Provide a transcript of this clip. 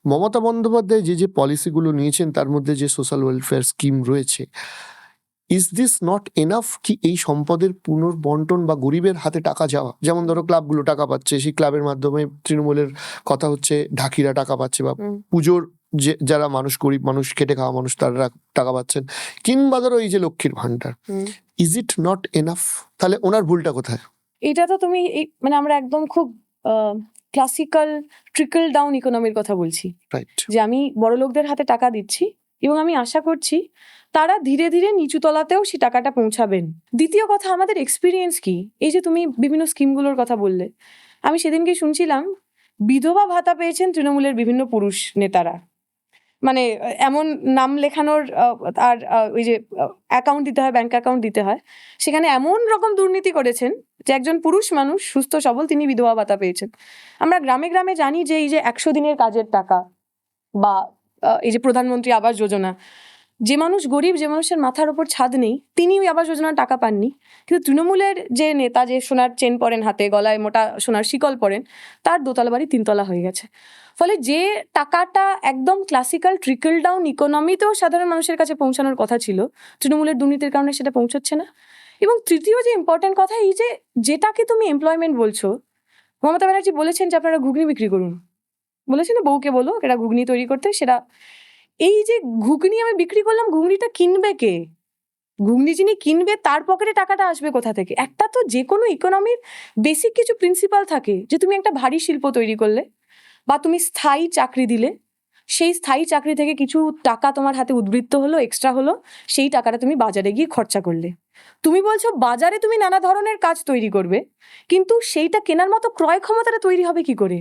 মমতা বন্দ্যোপাধ্যায় যে পলিসিগুলো নিয়েছেন তার মধ্যে যে সোশ্যাল ওয়েলফেয়ার স্কিম রয়েছে, ইজ দিস নট এনাফ কি এই সম্পদের পুনর্বন্টন বা গরিবের হাতে টাকা যাওয়া? যেমন ধরো ক্লাবগুলো টাকা পাচ্ছে, সেই ক্লাবের মাধ্যমে তৃণমূলের কথা হচ্ছে ঢাকিরা টাকা পাচ্ছে, বা পুজোর যে যারা মানুষ, গরিব মানুষ, খেটে খাওয়া মানুষ, তারা টাকা পাচ্ছেন, কিংবা ধরো এই যে লক্ষ্মীর ভান্ডার, ইজ ইট নট এনাফ? তাহলে ওনার ভুলটা কোথায়? এটা তো তুমি মানে আমরা একদম খুব ক্লাসিক্যাল ট্রিকল ডাউন ইকোনমির কথা বলছি, রাইট? যে আমি বড় লোকদের হাতে টাকা দিচ্ছি এবং আমি আশা করছি তারা ধীরে ধীরে নিচু তলাতেও সেই টাকাটা পৌঁছাবেন। দ্বিতীয় কথা, আমাদের এক্সপিরিয়েন্স কি? এই যে তুমি বিভিন্ন স্কিমগুলোর কথা বললে, আমি সেদিনকে শুনছিলাম বিধবা ভাতা পেয়েছেন তৃণমূলের বিভিন্ন পুরুষ নেতারা। মানে এমন নাম লেখানোর আর ওই যে অ্যাকাউন্ট দিতে হয়, ব্যাংক অ্যাকাউন্ট দিতে হয়, সেখানে এমন রকম দুর্নীতি করেছেন যে একজন পুরুষ মানুষ সুস্থ সবল তিনি বিধবা ভাতা পেয়েছেন। আমরা গ্রামে গ্রামে জানি যে এই যে 100 দিনের কাজের টাকা বা এই যে প্রধানমন্ত্রী আবাস যোজনা, যে মানুষ গরিব, যে মানুষের মাথার ওপর ছাদ নেই, তিনি ওই আবাস যোজনার টাকা পাননি। কিন্তু তৃণমূলের যে নেতা, যে সোনার চেন পরেন হাতে, গলায় মোটা সোনার শিকল পরেন, তার দোতলা বাড়ি 3 তলা হয়ে গেছে। ফলে যে টাকাটা একদম ক্লাসিক্যাল ট্রিকল ডাউন ইকোনমিতেও সাধারণ মানুষের কাছে পৌঁছানোর কথা ছিল, তৃণমূলের দুর্নীতির কারণে সেটা পৌঁছচ্ছে না। এবং তৃতীয় যে ইম্পর্টেন্ট কথা, এই যে যেটাকে তুমি এমপ্লয়মেন্ট বলছো, মমতা ব্যানার্জি বলেছেন যে আপনারা ঘুগনি বিক্রি করুন, বলেছেন না বউকে বলো এটা ঘুগনি তৈরি করতে, সেটা এই যে ঘুগনি আমি বিক্রি করলাম, ঘুগনিটা কিনবে কে? ঘুগনি যিনি কিনবে তার পকেটে টাকাটা আসবে কোথা থেকে? একটা তো যে কোনো ইকোনমির বেসিক কিছু প্রিন্সিপাল থাকে, যে তুমি একটা ভারী শিল্প তৈরি করলে বা তুমি স্থায়ী চাকরি দিলে, সেই স্থায়ী চাকরি থেকে কিছু টাকা তোমার হাতে উদ্বৃত্ত হলো, এক্সট্রা হলো, সেই টাকাটা তুমি বাজারে গিয়ে খরচা করলে। তুমি বলছো বাজারে তুমি নানা ধরনের কাজ তৈরি করবে, কিন্তু সেইটা কেনার মতো ক্রয় ক্ষমতাটা তৈরি হবে কি করে?